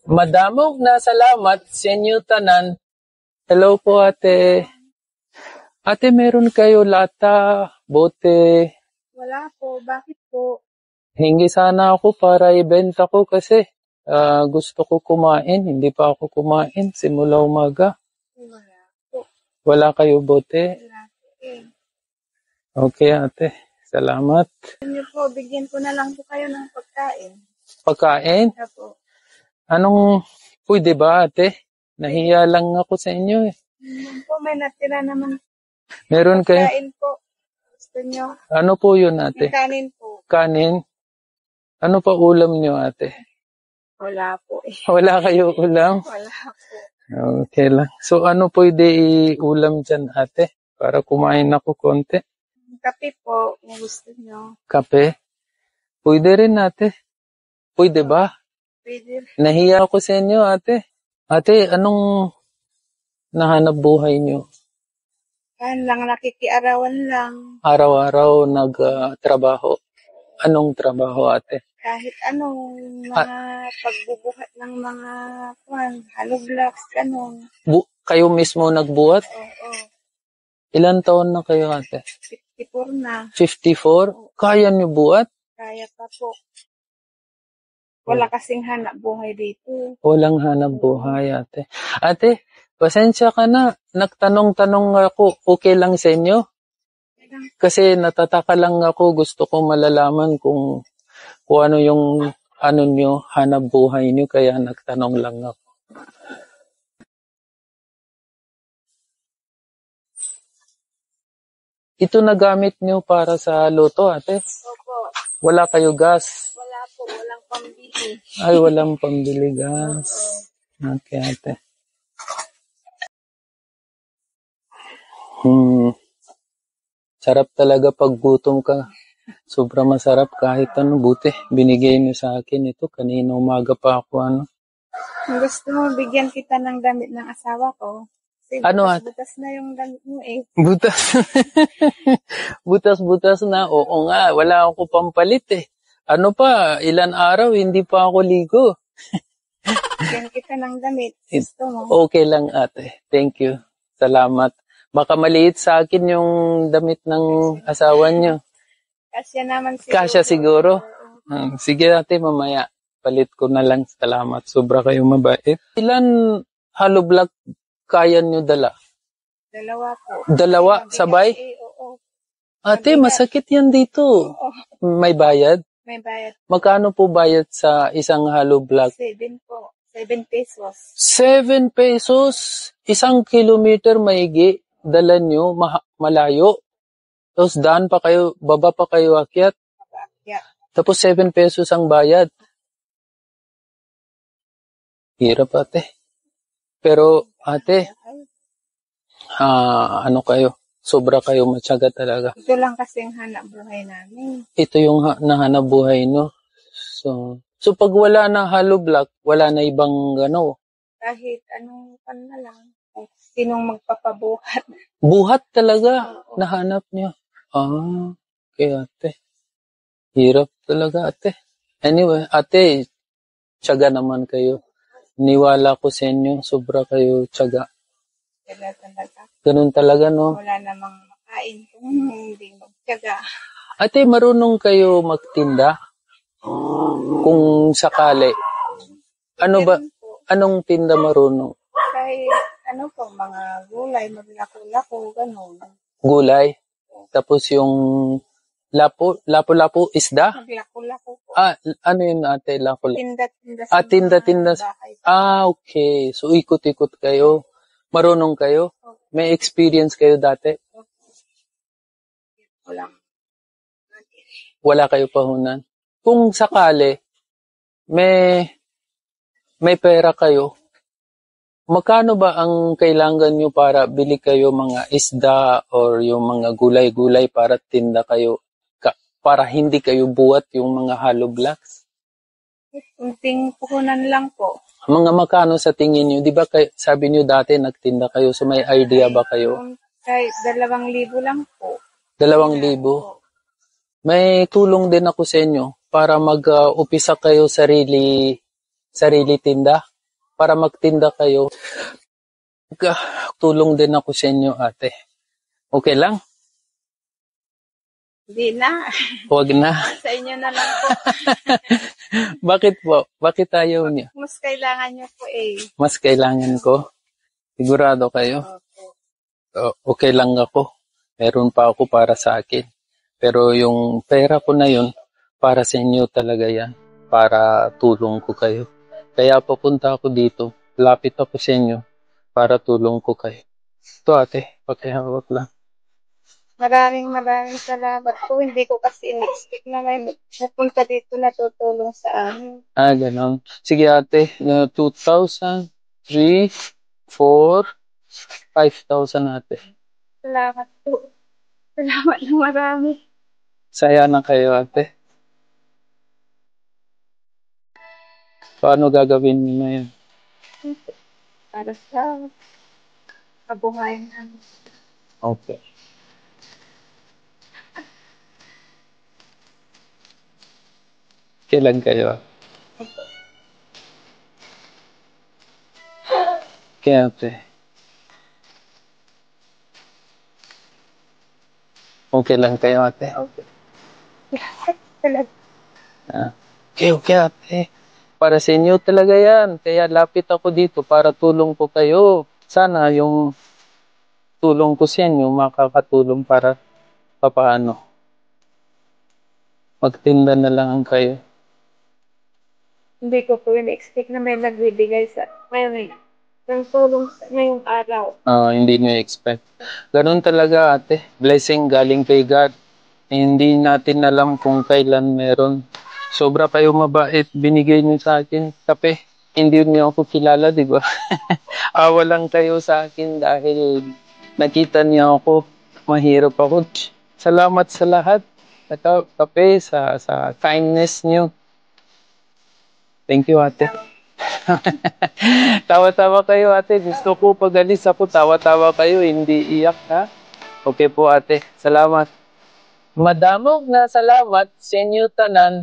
Madamog na salamat sa inyo tanan. Hello po ate. Ate, meron kayo lata, bote. Wala po. Bakit po? Hingi sana ako para ibenta ko kasi gusto ko kumain. Hindi pa ako kumain simula umaga. Wala po. Wala kayo bote? Wala po eh. Okay ate. Salamat. Ano po, bigyan ko na lang po kayo ng pagkain. Pagkain? Opo. Anong pwede ba ate? Nahiya lang ako sa inyo eh. Yun po, may natira naman Meron kayo? pagkain po. Gusto nyo? Ano po yun ate? Yung kanin po. Kanin? Ano pa ulam nyo ate? Wala po eh. Wala kayo ulam? Wala po. Okay lang. So ano pwede i-ulam dyan ate? Para kumain ako konti. Kape po, kung gusto nyo. Kape? Pwede rin ate. Pwede ba? Pwede. Nahiya ako sa inyo ate. Ate, anong nahanap buhay nyo? Yan lang, nakikiarawan lang. Araw-araw nagtrabaho. Anong trabaho ate? Kahit anong mga pagbubuhat ng mga hollow blocks, ganun. Kayo mismo nagbuhat? Oo. Ilan taon na kayo ate? 54 na. 54? Kaya nyo buhat? Kaya pa po. Wala kasing hanap buhay dito. Walang hanap buhay ate. Ate, pasensya ka na. Nagtanong-tanong ako, okay lang sa inyo? Kasi natataka lang ako, gusto ko malalaman kung ano yung nyo, hanap buhay nyo, kaya nagtanong lang ako. Ito na gamit nyo para sa luto, ate? Opo. Wala kayo gas? Wala po, walang pambili. Ay, walang pambili gas. Okay, ate. Sarap talaga pag gutom ka. Sobrang masarap kahit ano. Buti, binigay niyo sa akin ito. Kanina umaga pa ako Kung gusto mo, bigyan kita ng damit ng asawa ko. Kasi Ano, butas na yung damit mo eh. Butas. Butas-butas na. Oo nga, wala ako pampalit eh. Ano pa, ilan araw, hindi pa ako ligo. Bigyan kita ng damit. Gusto mo? Okay lang ate. Thank you. Salamat. Baka maliit sa akin yung damit ng asawa niyo. Kasya naman siguro. Kasya siguro. Sige ate, mamaya. Palit ko na lang. Salamat. Sobra kayo mabait. Ilan hollow block kaya niyo dala? Dalawa po. Dalawa? Sabay? Oo. Ate, masakit yan dito. May bayad? May bayad. Magkano po bayad sa isang hollow block? 7 po. 7 pesos. 7 pesos? 1 kilometer maigi. Dala nyo, malayo. Tapos daan pa kayo, baba pa kayo akyat. Yeah. Tapos 7 pesos ang bayad. Hirap ate. Pero ate, ano kayo? Sobra kayo matyaga talaga. Ito lang kasi ang hanap buhay namin. Ito yung nahanap buhay, no? So pag wala na hollow block, wala na ibang Kahit anong na lang. Kung sinong magpapabuhat. Buhat talaga, nahanap niyo. Okay ate. Hirap talaga ate. Anyway, ate, tiyaga naman kayo. Niwala ko sa inyo, sobra kayo tiyaga. Talaga. Ganun talaga, no? Wala namang makain kung hindi magtiyaga. Ate, marunong kayo magtinda? Kung sakali. Ano ba? Anong tinda marunong? Kahit mga gulay, maglako-lako, gano'n. Gulay? Tapos yung lapo-lapo, isda? Maglako-lako po. Ano yun ate, lapo-lapo? Tinda-tinda. Tinda-tinda. Okay. So, ikot-ikot kayo. Marunong kayo? May experience kayo dati? Wala kayo pahunan? Kung sakali, may pera kayo, magkano ba ang kailangan nyo para bili kayo mga isda or yung mga gulay-gulay para tinda kayo, para hindi kayo buhat yung mga hollow blocks? Kunting puhunan lang po. Mga magkano sa tingin nyo? Di ba sabi nyo dati nagtinda kayo, so may idea ba kayo? Kahit 2,000 lang po. 2,000? May tulong din ako sa inyo para mag-upisa kayo sarili tinda. para magtinda kayo. Tulong din ako sa inyo, ate. Okay lang? Hindi na. Huwag na. Sa inyo na lang po. Bakit po? Bakit ayaw niyo? Mas kailangan niyo po eh. Mas kailangan ko. Sigurado kayo? Okay lang ako. Meron pa ako para sa akin. Pero yung pera ko na yun, para sa inyo talaga yan. Para tulong ko kayo. Kaya papunta ako dito. Lapit ako sa inyo para tulong ko kayo. Ito ate, pakihawak lang. Maraming salamat po. Hindi ko kasi in-expect na may napunta dito na tutulong sa amin. Ganon. Sige ate, 2,000, 3, 4, 5,000 ate. Salamat po. Salamat na marami. Saya na kayo ate. Paano gagawin niyo na yan? Para sa kabuhayan namin. Okay. Kailan kayo? Kaya ate. Okay lang kayo ate? Okay. Talaga. Okay ate. Para sa inyo talaga yan. Kaya lapit ako dito para tulong ko kayo. Sana yung tulong ko sa inyo makakatulong para papaano. Magtinda na lang kayo. Hindi ko po in-expect na may nagbibigay sa may ng tulong sa ngayong araw. Hindi nyo expect. Ganun talaga ate. Blessing galing kay God. Hindi natin alam kung kailan meron. Sobra kayo mabait. Binigay niyo sa akin kape. Hindi niyo ako kilala, di ba? Awa lang kayo sa akin dahil nakita niyo ako. Mahirap ako. Salamat sa lahat. Kape, sa kindness niyo. Thank you, ate. Tawa-tawa kayo, ate. Gusto ko pag alis ako, tawa-tawa kayo. Hindi iyak, ha? Okay po, ate. Salamat. Madamog na salamat sa inyo tanan.